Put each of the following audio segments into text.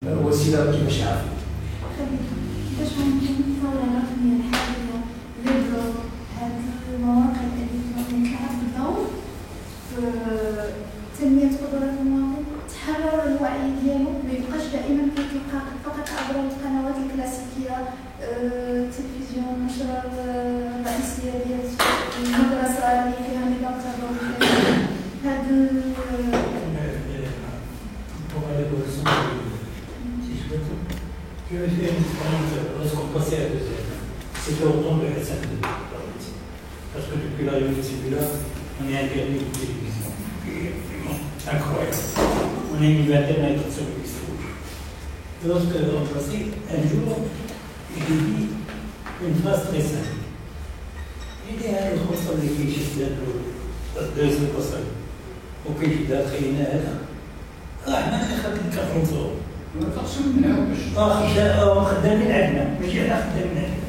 وسيله كيفاش عارف كيفاش ممكن الثوره الرقميه الحاليه ليبرو هذه المواقع اللي تلعب دور في تنميه قدرات المواطن، تحرر الوعي ديالو، ما يبقاش دائما كيتلقى فقط عبر القنوات الكلاسيكيه، التلفزيون، النشره الرئيسيه ديال المدرسه اللي فيها نظام تربوي. هذا Je vais faire une expérience lorsqu'on passait à la deuxième. C'était au temps de la scène de parce que depuis l'arrivée de celui-là, on est interdit de télévision. Incroyable. On est une vingtaine à être sur le Facebook. Lorsque on passait, un jour, j'ai dit une phrase très simple. J'ai dit à notre responsable qui est chez deux responsables. Ok, j'ai dit à Tréina, ما خدت كفرنسو تقسم منها باش خدامين عندنا ماشي انا خدامين عندنا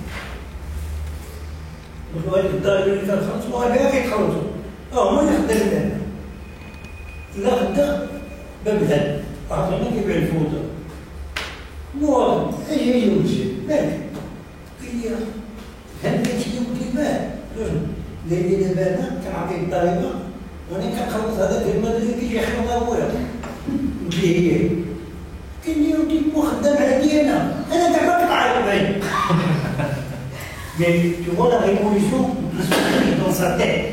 نقولوا هذيك الدار اللي فيها الخرج وهذا كيتخرجوا هما اللي خدامين عندنا لا غدا باب الهد عطينا كيبيع الفوطه مو اجي يوجد مالك قال لي هل بغيتي يوجد مال قال لي دابا انا كنعطي الضريبه وانا كنخلص هذاك المال اللي كيجي يحفظها هويا اللي هي قال لي ودي مو خدام عليا انا دابا كنعرف باين mais tu vois la révolution dans sa tête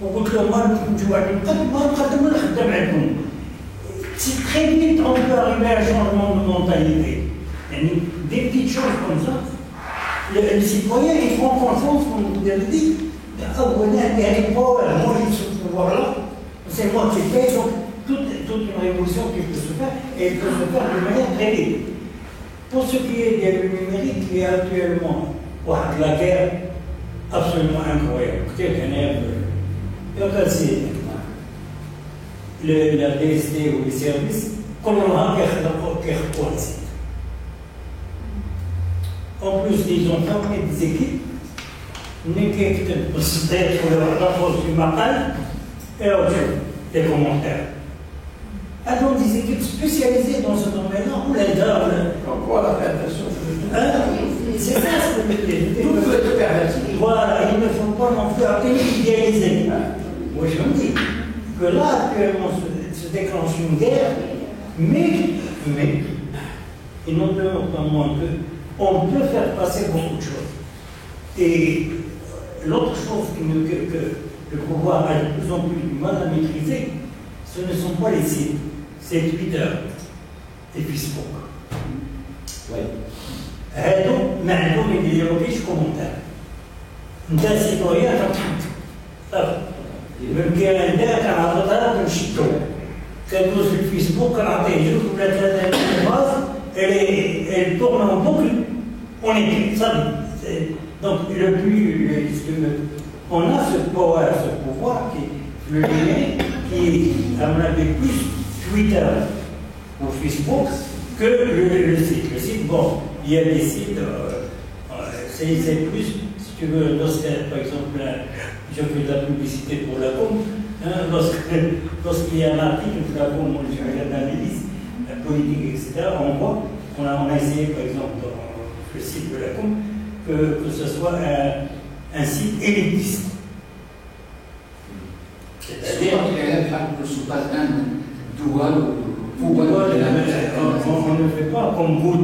وقلت له ما نجوعني ما نقدم ولا خدام عندكم c'est très vite on peut arriver à un changement de mentalité يعني des petites choses comme ça le citoyen il prend conscience comme vous l'avez dit اولا يعني moi j'ai ce pouvoir là c'est moi qui fais donc toute une révolution qui peut se faire, et elle peut se faire de manière très vite. Pour ce qui est du numérique, il y a actuellement la guerre absolument incroyable. La DST ou les services, comme on a en plus, ils ont formé des équipes, pour le rapport du matin et des commentaires. Alors, des équipes spécialisées dans ce domaine-là, on les donne. Encore la réalisation. C'est ça ce que je veux dire. Tout peut être perverti. Voilà, il ne faut pas non plus idéaliser. Moi, je me dis que là, actuellement, se déclenche une guerre, mais il n'en demeure pas moins qu'on peut faire passer beaucoup de choses. Et l'autre chose que le pouvoir a de plus en plus du mal à maîtriser, ce ne sont pas les sites. C'est Twitter et Facebook. Oui. هادو ما عندهم ما يديروش كومونتير. انت سيتويان كتحط صافي. يمكن عندها كنعرضها كنشدو. كندوز في الفيسبوك كنعطيه جوج ولا ثلاثة باز elle tourne en boucle, on est صافي. Donc le plus on a ce pouvoir qui le lien qui à mon avis plus Twitter ou Facebook que le site. Le site, bon, il y a des sites, c'est plus, si tu veux, par exemple, je fais de la publicité pour la com, hein, lorsqu'il y a un article pour la com, je regarde l'analyse, la politique, etc., on voit, on a essayé, par exemple, dans le site de la com, que ce soit un site élitiste. C'est-à-dire on ne fait pas comme Good,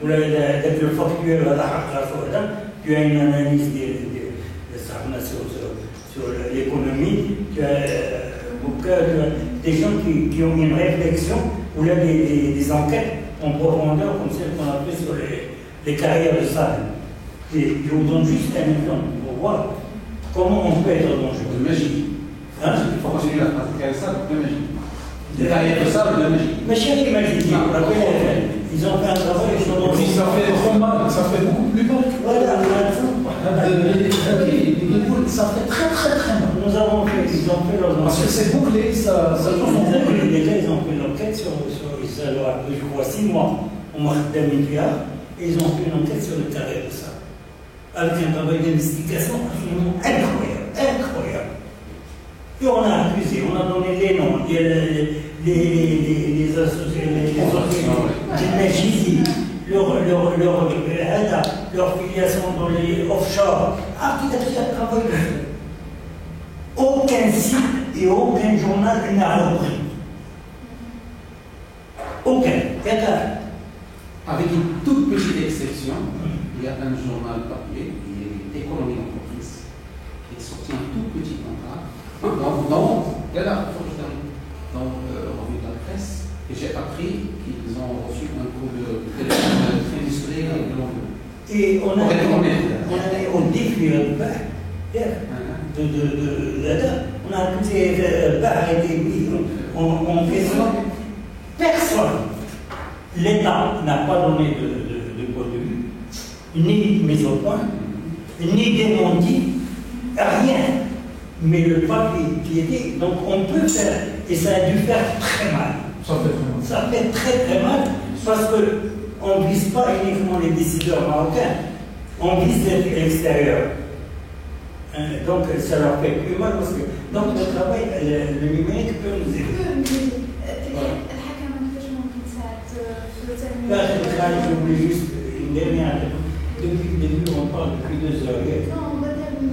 où avec le factuel, tu as une analyse sur l'économie, tu as des gens qui ont une réflexion, où il y a des enquêtes en profondeur, comme celle qu'on a fait sur les carrières de sable. Et je vous donne juste un exemple pour voir comment on peut être dangereux. De magie. Hein? Il faut continuer à pratiquer ça, de magie. Des carrières de sable, de magie. Mais chérie, ils ont fait un travail, ils sont dans ça fait trop mal, ça fait beaucoup plus mal. Voilà, ça fait très mal. nous avons fait, ils ont fait leur Parce que c'est bouclé, ça tourne. Déjà, ils ont fait l'enquête sur je crois 6 mois, au mois de 2004, et ils ont fait une enquête sur le carré de ça. Avec un travail d'investigation absolument incroyable. Et on a accusé, on a donné les noms, les associations. الماجيزي leur filiation dans les offshore. Aucun site et aucun journal n'a repris. Aucun. Avec une toute petite exception, il y a un journal papier, Économie d'entreprise, qui est sorti un tout petit contrat dans revue de la presse, et j'ai appris qu'ils ont reçu un coup de téléphone industriel de l'envoi. Et on a au début on a fait ça. Personne. L'État n'a pas donné de point de vue, ni mise au point, ni démenti, rien. Mais le papier qui était, donc on peut faire, et ça a dû faire très mal. Ça fait très très mal, parce qu'on ne vise pas uniquement les décideurs marocains, on vise l'extérieur. Donc ça leur fait plus mal, parce que donc le travail, le numérique peut nous aider. Là, je voulais juste une dernière. Depuis le début, on parle depuis 2 heures.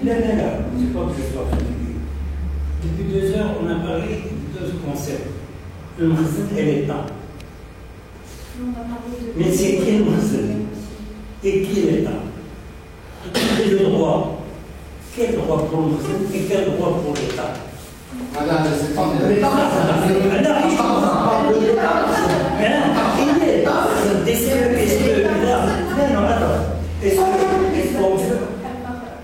Non, c'est pas que je sois fatigué. Depuis 2 heures, on a parlé de 2 concepts. Le Moussel et l'État. Mais c'est qui le Moussel et qui est l'État? Quel est le droit? Quel droit pour le Moussel et quel droit pour l'État?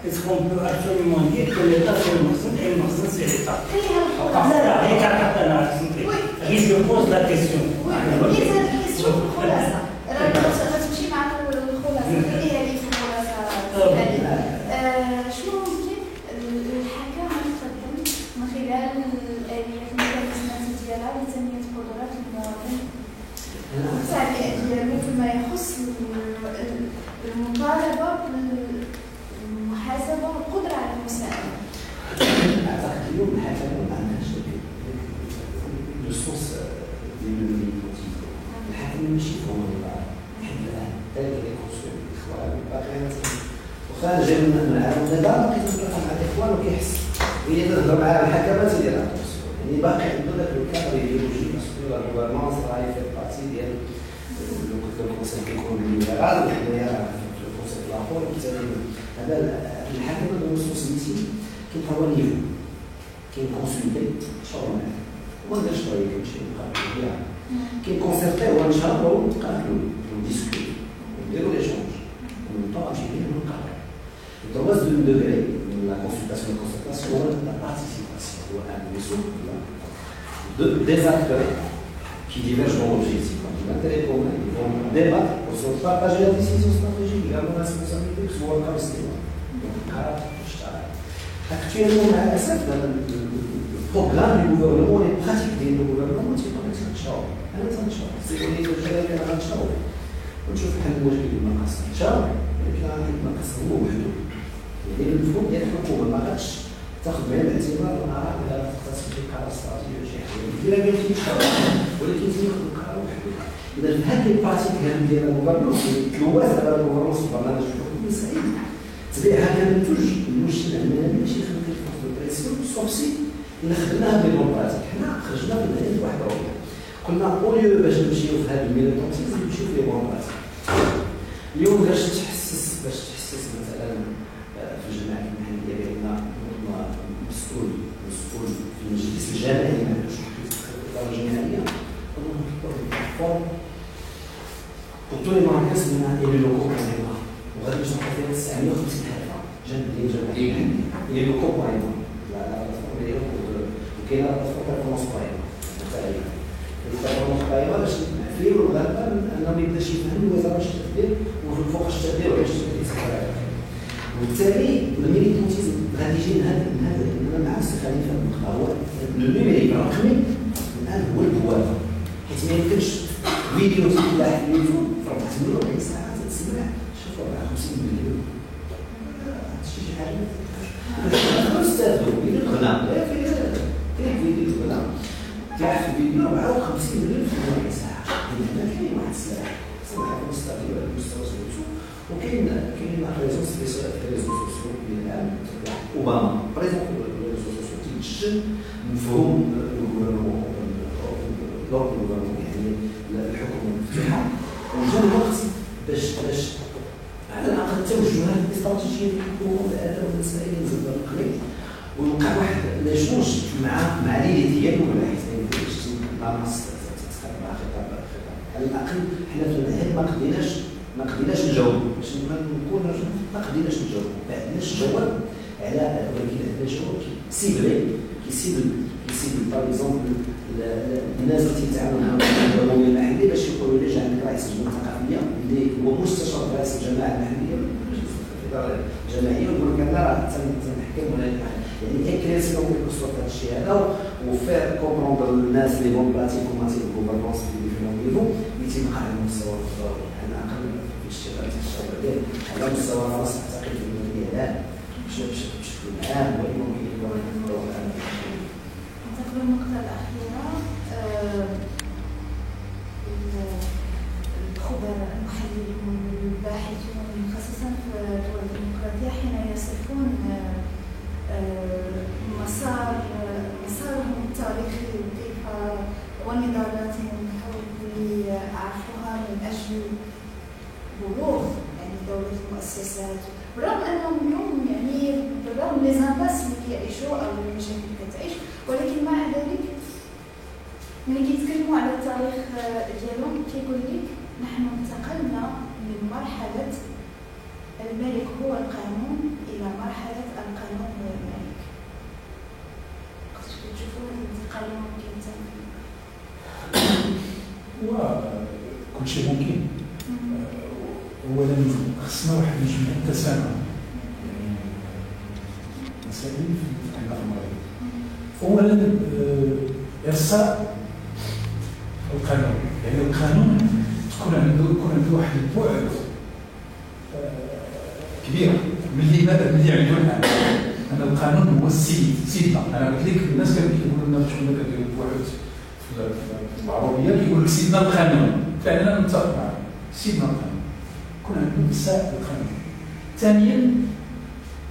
Est-ce qu'on peut absolument dire que l'État c'est le Moussel et le Moussel c'est l'État? Je pose la question. فيما يخص المطالبة بالمحاسبة والقدرة على المساعدة. أعتقد اليوم الحكمة ما عندهاش لو سونس ديال الحكمة ماشي هو حتى الآن ذلك يخص الإخوان باقي واخا جاي من العالم دابا باقي تتلاقى مع الإخوان وكيحس وإلا تهضر مع الحكمات ديالها يعني باقي عنده ذاك الكادر ايديولوجي مسؤول على الغوفرمون صراحة في البارتي ديال الكونسيل ايكونومي ليبرال وحنايا في الكونسيل الآخر هذا الحكمة بالنصوص نتي كيبقى هو النيفو كينكونسلتي شغل معاه وما دارش شويه كيمشي نقابلو بها كينكونسيرتيو ونشهرو نتقابلو ونديسكوتو ونديرو ليشونج ونطاجي بيه ونقابلو التواز دو دوغري لا كونسلتاسيون هو لا بارتيسيباسيون هو ان des acteurs qui divergent dans l'objectif, qui ont intérêt commun, ils vont débattre pour se partager la décision stratégique, ils ont la responsabilité que ce soit comme c'est. Actuellement, le programme du gouvernement, les pratiques du gouvernement, c'est pas ça de char. C'est qu'on est au général à un char. On trouve qu'il y a un mot qui est un char, et puis il y a un mot qui est il y a le fond, il y a le fond, on marche. تاخذ بعين الاعتبار الآراء إذا تختص في القرار الاستراتيجي شي حاجة. إلا قال لك يشتغل ولكن تاخذ القرار وحده. إذا هذه البارتي ديال الغوفرنس الوازع على الغوفرنس البرنامج الحكومي سعيد. تبيعها كانت توجد المشكل عندنا ماشي خدمة الفرص البريسيون سورسي إلا خدمناها بالبراتيك حنا خرجنا من هذه واحد الرؤية. قلنا أوليو باش نمشيو في هذا الميليتونتيزم نمشيو في البراتيك. اليوم باش تحسس مثلا في الجماعات المحلية بأن مسؤول في المجلس الجامعي ما عندوش الإدارة الجامعية نحطوا البلاتفورم pour tous les Marocains et les locaux وغادي باش نحطوا فيها 950 حلقة جامعية et les locaux pareillement la plateforme ديالهم وكاينة البلاتفورم بيرفورمانس باreillement البيرفورمانس باreillement باش نحفيو الغالبا أنه ما يبداش يفهم الوزارة اش تدير وفوقاش تدير وعلاش تدير وبالتالي الميليتونتيزم غادي يجي من هذا انا مع السي خليفه المختار هو النيميريك الرقمي الان هو البوابه حيت ما يمكنش فيديو تطلع في اليوتيوب في 48 ساعه تتسمع شوفوا 50 مليون هادشي شي حاجه نستافدوا من الغناء كاين فيديو الغناء طلع في الفيديو 54 مليون في 48 ساعه يعني ما كاين واحد الساعه مستقله على المستوى سميتو وكاين ريزو سبيسيال في ريزو سوسيو ديال العالم اوباما باغ اكزومبل ريزو سوسيو تيتجسد مفهوم الغوفرنمون يعني الحكومه المفتوحه وجا الوقت باش على الاقل توجهات الاستراتيجيه للحكومه والاداء والمسائل المزبله القليل ويوقع واحد لجوج مع ليلي ديالو ولا حيت لا نص مع خطاب على الاقل حنا في النهايه ما قديناش نجاوب باش نكون ما قديناش نجاوب ما عندناش جواب على ولكن عندنا جواب كيسيبل باغ اكزومبل الناس اللي تيتعاملوا مع الضروريه المحليه باش يقولوا لي جا عندك رئيس الجمعيه الثقافيه اللي هو مستشار رئيس الجماعه المحليه في اداره جماعيه ويقول لك انا راه تنحكم ولا يعني هي كرياسيون ديال الاسره هذا الشيء هذا وفير كومبروندر الناس لي بون براتيك وماتيك غوفرنونس اللي يفهموا نيفو اللي تيبقى على المستوى الضروري على الاقل في الاشتغال ديال على مستوى الراس اعتقد المدنيه الان بشكل عام وإنه يكون الدور العام. أعتقد النقطة الأخيرة الخبراء المحللون الباحثون خاصة في الدول الديمقراطية حين يصفون مسارهم التاريخي وكيف ونضالاتهم اللي عرفوها من أجل بلوغ يعني دولة المؤسسات برغم أنهم اليوم يعني بالرغم من الزنباس اللي كيعيشوا أو المشاكل اللي كتعيش ولكن مع ذلك ملي كيتكلموا على التاريخ ديالهم كيقول لك نحن انتقلنا من مرحلة الملك هو القانون إلى مرحلة القانون هو الملك. كنتوا كتشوفوا هذا الانتقال ممكن تنفيذ؟ كل شيء ممكن. أولا خصنا واحد نجمع التسامح يعني مسائل في الأمر. أولا إرساء القانون يعني القانون تكون عنده واحد البعد كبير من اللي عنده الآن. أن القانون هو سيدنا. أنا قلت لك الناس كانوا كيقولوا لنا شكون كيديروا البعد في العربية كيقول لك سيدنا القانون فعلا نتفق معه سيدنا القانون. يكون عندنا مساء القانون. ثانيا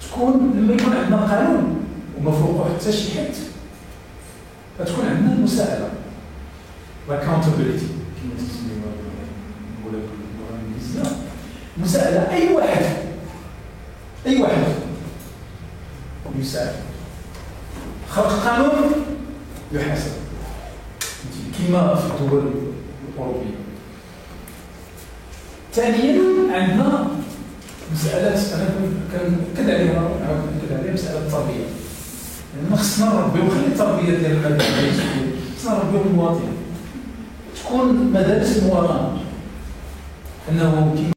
تكون لما يكون عندنا قانون وما فوقه حتى شي حد فتكون عندنا المساءلة l'accountability كما تسميوها نقولها باللغة الإنجليزية. مساءلة أي واحد يساءل خلق قانون يحاسب كما في الدول الأوروبية. ثانيا عندنا مسألة أنا كنأكد عليها مسألة التربية. لأن خصنا نربيو خلي التربية ديال الأبناء خصنا نربيو المواطن تكون مدارس المواطنة أنه